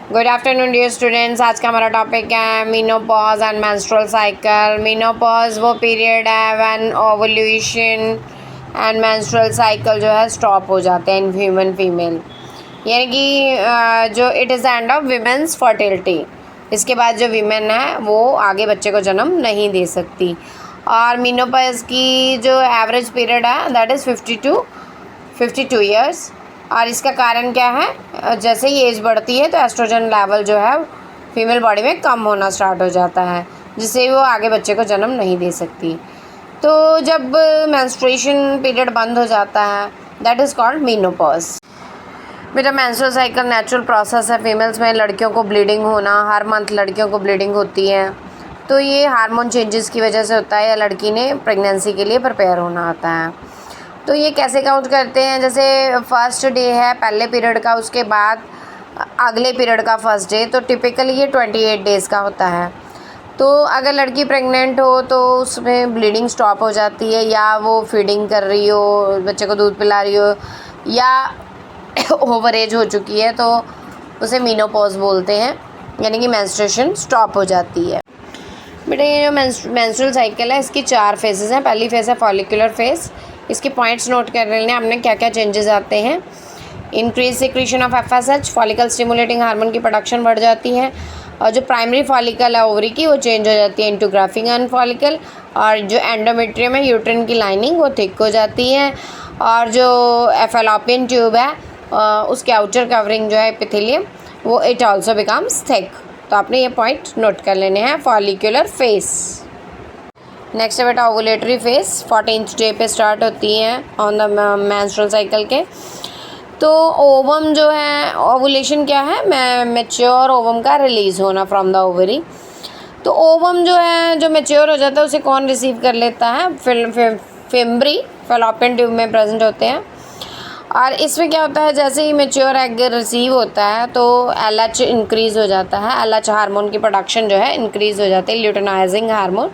Good afternoon dear students. आज का हमारा टॉपिक है menopause and menstrual cycle. Menopause वो पीरियड है when ovulation and menstrual cycle जो है स्टॉप हो जाते हैं इन ह्यूमन फीमेल, यानी कि जो it is the end of women's fertility. इसके बाद जो वीमेन है वो आगे बच्चे को जन्म नहीं दे सकती। और मेनोपॉज की जो एवरेज पीरियड है दैट इज़ 52 ईयर्स। और इसका कारण क्या है, जैसे ही एज बढ़ती है तो एस्ट्रोजन लेवल जो है फीमेल बॉडी में कम होना स्टार्ट हो जाता है, जिससे वो आगे बच्चे को जन्म नहीं दे सकती। तो जब मेंस्ट्रुएशन पीरियड बंद हो जाता है दैट इज़ कॉल्ड मेनोपॉज। बेटा मेंस्ट्रुअल साइकिल नेचुरल प्रोसेस है। फीमेल्स में लड़कियों को ब्लीडिंग होना, हर मंथ लड़कियों को ब्लीडिंग होती है, तो ये हार्मोन चेंजेस की वजह से होता है या लड़की ने प्रेगनेंसी के लिए प्रिपेयर होना होता है। तो ये कैसे काउंट करते हैं, जैसे फर्स्ट डे है पहले पीरियड का, उसके बाद अगले पीरियड का फर्स्ट डे, तो टिपिकली ये 28 डेज़ का होता है। तो अगर लड़की प्रेग्नेंट हो तो उसमें ब्लीडिंग स्टॉप हो जाती है, या वो फीडिंग कर रही हो, बच्चे को दूध पिला रही हो, या ओवर एज हो चुकी है तो उसे मेनोपॉज बोलते हैं, यानी कि मेंस्ट्रुएशन स्टॉप हो जाती है। बेटा ये जो मेंस्ट्रुअल साइकिल है इसकी 4 फेजेज़ हैं। पहली फेज़ है फॉलिकुलर फेज़। इसके पॉइंट्स नोट कर लेने हमने क्या क्या चेंजेस आते हैं। Increase secretion of FSH, follicle stimulating hormone की प्रोडक्शन बढ़ जाती है, और जो प्राइमरी फॉलिकल है ओवरी की वो चेंज हो जाती है इनटू ग्राफिंग फॉलिकल, और जो एंडोमेट्रियम है यूट्रिन की लाइनिंग वो थिक हो जाती है, और जो फैलोपियन ट्यूब है उसके आउटर कवरिंग जो है एपिथेलियम वो इट ऑल्सो बिकम्स थिक। तो आपने ये पॉइंट नोट कर लेने हैं फॉलिकुलर फेस। नेक्स्ट है बेटा ओवुलेटरी फेस। 14th डे पे स्टार्ट होती है ऑन द मेंस्ट्रुअल साइकिल के। तो ओवम जो है, ओवुलेशन क्या है, मैच्योर ओवम का रिलीज़ होना फ्रॉम द ओवरी। तो ओवम जो है जो मैच्योर हो जाता है उसे कौन रिसीव कर लेता है, फिम्बरी फैलोपियन ट्यूब में प्रेजेंट होते हैं। और इसमें क्या होता है, जैसे ही मैच्योर एग रिसीव होता है तो LH इंक्रीज़ हो जाता है, LH हार्मोन की प्रोडक्शन जो है इंक्रीज़ हो जाती है, ल्यूटेनाइजिंग हार्मोन।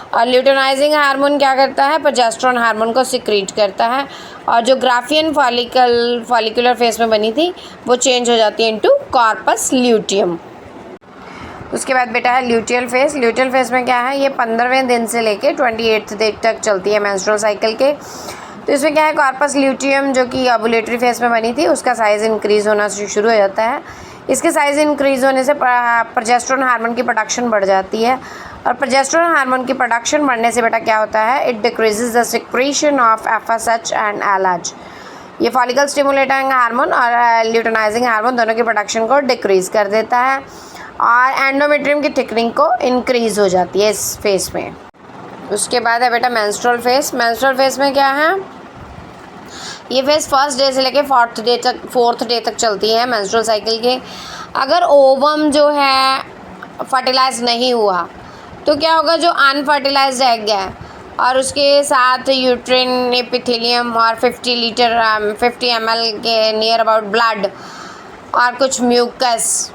और ल्यूटेनाइजिंग हार्मोन क्या करता है, प्रोजेस्टेरोन हार्मोन को सिक्रीट करता है, और जो ग्राफियन फॉलिकुलर फेस में बनी थी वो चेंज हो जाती है इनटू कॉर्पस ल्यूटियम। उसके बाद बेटा है ल्यूटियल फेस। ल्यूटियल फेस में क्या है, ये 15वें दिन से लेके 28th डे तक चलती है मेंस्ट्रुअल साइकिल के। तो इसमें क्या है, कॉर्पस ल्यूटियम जो कि ओवुलेटरी फेस में बनी थी उसका साइज़ इंक्रीज़ होना शुरू हो जाता है। इसके साइज़ इंक्रीज़ होने से प्रोजेस्टेरोन हार्मोन की प्रोडक्शन बढ़ जाती है, और प्रोजेस्टेरोन हार्मोन की प्रोडक्शन बढ़ने से बेटा क्या होता है, it decreases the secretion of FSH and LH। ये फॉलिकल स्टिमुलेटिंग हार्मोन और ल्यूटेनाइजिंग हार्मोन दोनों की प्रोडक्शन को डिक्रीज़ कर देता है, और एंडोमेट्रियम की थिकनिंग को इंक्रीज़ हो जाती है इस फेस में। उसके बाद है बेटा मेंस्ट्रुअल फेस। मेंस्ट्रुअल फेस में क्या है, ये फेस फर्स्ट डे से लेके 4th डे तक चलती है मेंस्ट्रुअल साइकिल के। अगर ओवम जो है फर्टिलाइज नहीं हुआ तो क्या होगा, जो अनफर्टिलाइज्ड एग है और उसके साथ यूट्रिन एपिथेलियम और 50 ml के नियर अबाउट ब्लड और कुछ म्यूकस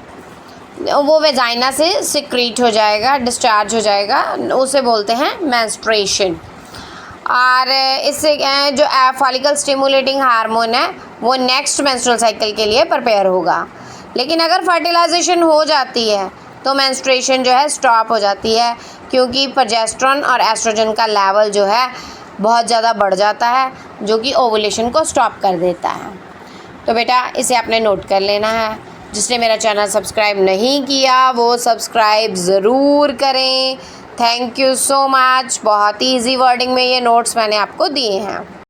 वो वेजाइना से सिक्रीट हो जाएगा, डिस्चार्ज हो जाएगा, उसे बोलते हैं मेंस्ट्रुएशन। और इससे क्या है, जो फॉलिकल स्टिमुलेटिंग हार्मोन है वो नेक्स्ट मेंस्ट्रुअल साइकिल के लिए प्रिपेयर होगा। लेकिन अगर फर्टिलाइजेशन हो जाती है तो मेंस्ट्रुएशन जो है स्टॉप हो जाती है, क्योंकि प्रोजेस्टेरोन और एस्ट्रोजन का लेवल जो है बहुत ज़्यादा बढ़ जाता है, जो कि ओवुलेशन को स्टॉप कर देता है। तो बेटा इसे आपने नोट कर लेना है। जिसने मेरा चैनल सब्सक्राइब नहीं किया वो सब्सक्राइब ज़रूर करें। Thank you so much. बहुत ही ईजी वर्डिंग में ये नोट्स मैंने आपको दिए हैं।